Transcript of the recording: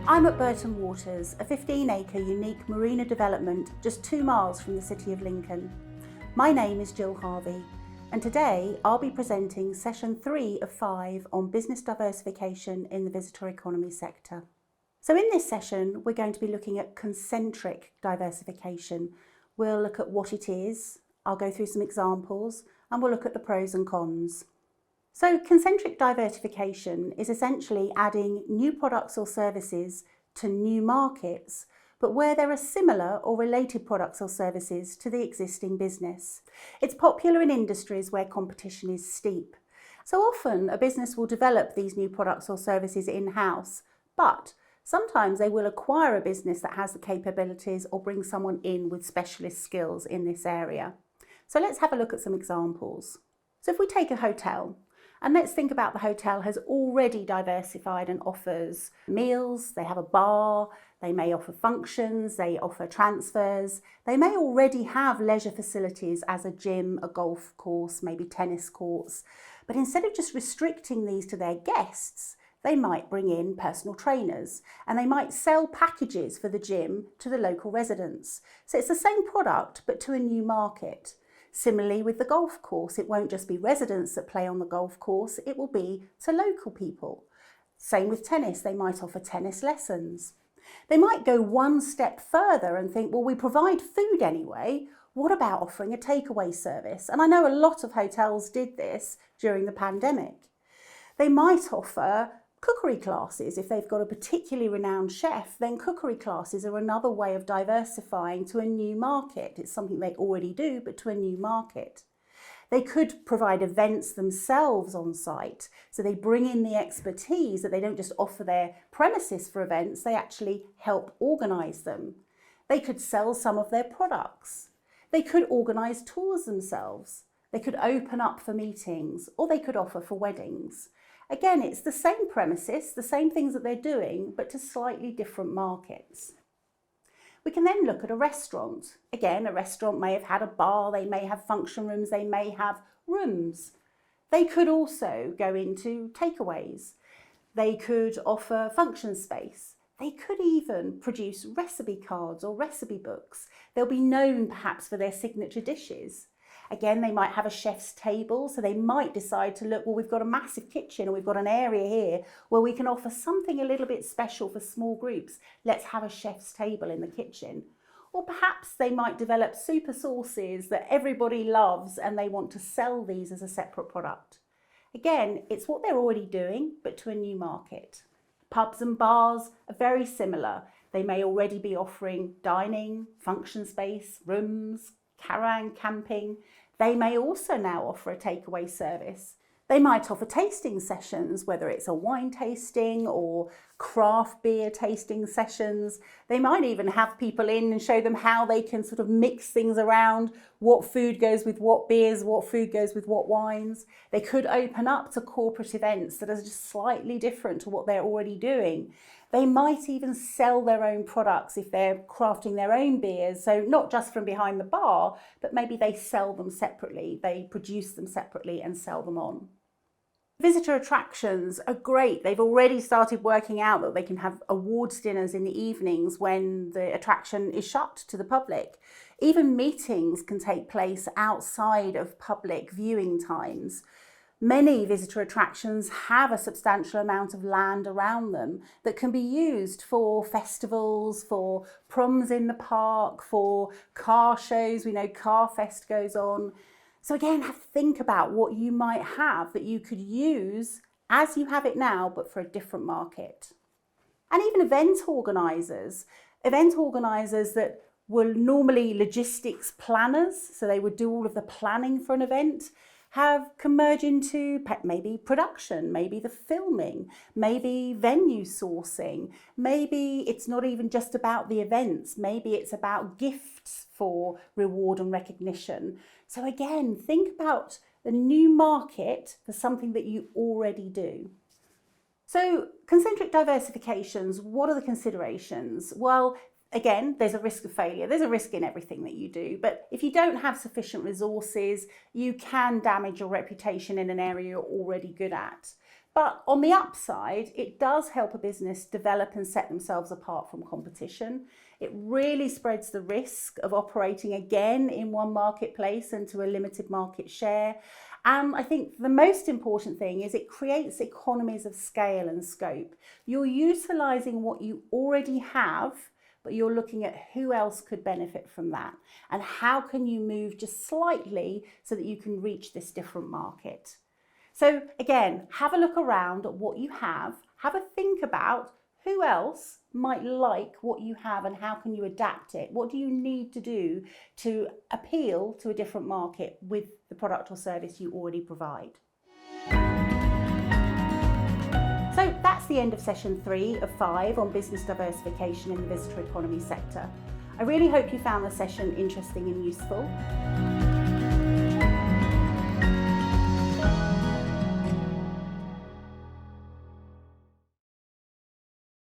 I'm at Burton Waters, a 15-acre unique marina development just 2 miles from the city of Lincoln. My name is Jill Harvey, and today I'll be presenting session 3 of 5 on business diversification in the visitor economy sector. So in this session, we're going to be looking at concentric diversification. We'll look at what it is, I'll go through some examples, and we'll look at the pros and cons. So concentric diversification is essentially adding new products or services to new markets, but where there are similar or related products or services to the existing business. It's popular in industries where competition is steep. So often a business will develop these new products or services in-house, but sometimes they will acquire a business that has the capabilities or bring someone in with specialist skills in this area. So let's have a look at some examples. So if we take a hotel, and let's think about the hotel has already diversified and offers meals, they have a bar, they may offer functions, they offer transfers, they may already have leisure facilities as a gym, a golf course, maybe tennis courts. But instead of just restricting these to their guests, they might bring in personal trainers and they might sell packages for the gym to the local residents. So it's the same product, but to a new market. Similarly with the golf course, it won't just be residents that play on the golf course, it will be to local people. Same with tennis, they might offer tennis lessons. They might go one step further and think, well, we provide food anyway, what about offering a takeaway service? And I know a lot of hotels did this during the pandemic. They might offer cookery classes. If they've got a particularly renowned chef, then cookery classes are another way of diversifying to a new market. It's something they already do, but to a new market. They could provide events themselves on site. So they bring in the expertise that they don't just offer their premises for events, they actually help organise them. They could sell some of their products. They could organise tours themselves. They could open up for meetings, or they could offer for weddings. Again, it's the same premises, the same things that they're doing, but to slightly different markets. We can then look at a restaurant. Again, a restaurant may have had a bar, they may have function rooms, they may have rooms. They could also go into takeaways. They could offer function space. They could even produce recipe cards or recipe books. They'll be known perhaps for their signature dishes. Again, they might have a chef's table, so they might decide to look, well, we've got a massive kitchen or we've got an area here where we can offer something a little bit special for small groups. Let's have a chef's table in the kitchen. Or perhaps they might develop super sauces that everybody loves and they want to sell these as a separate product. Again, it's what they're already doing, but to a new market. Pubs and bars are very similar. They may already be offering dining, function space, rooms, caravan camping. They may also now offer a takeaway service. They might offer tasting sessions, whether it's a wine tasting or craft beer tasting sessions. They might even have people in and show them how they can sort of mix things around, what food goes with what beers, what food goes with what wines. They could open up to corporate events that are just slightly different to what they're already doing. They might even sell their own products if they're crafting their own beers. So not just from behind the bar, but maybe they sell them separately. They produce them separately and sell them on. Visitor attractions are great. They've already started working out that they can have awards dinners in the evenings when the attraction is shut to the public. Even meetings can take place outside of public viewing times. Many visitor attractions have a substantial amount of land around them that can be used for festivals, for proms in the park, for car shows. We know Car Fest goes on. So again, have to think about what you might have that you could use as you have it now, but for a different market. And even event organisers that were normally logistics planners, so they would do all of the planning for an event, can merge into maybe production, maybe the filming, maybe venue sourcing. Maybe it's not even just about the events, maybe it's about gifts for reward and recognition. So again, think about the new market for something that you already do. So concentric diversifications, what are the considerations? Well, again, there's a risk of failure. There's a risk in everything that you do, but if you don't have sufficient resources, you can damage your reputation in an area you're already good at. But on the upside, it does help a business develop and set themselves apart from competition. It really spreads the risk of operating again in one marketplace and to a limited market share. And I think the most important thing is it creates economies of scale and scope. You're utilising what you already have, but you're looking at who else could benefit from that and how can you move just slightly so that you can reach this different market. So again, have a look around at what you have a think about who else might like what you have and how can you adapt it? What do you need to do to appeal to a different market with the product or service you already provide? So that's the end of session 3 of 5 on business diversification in the visitor economy sector. I really hope you found the session interesting and useful.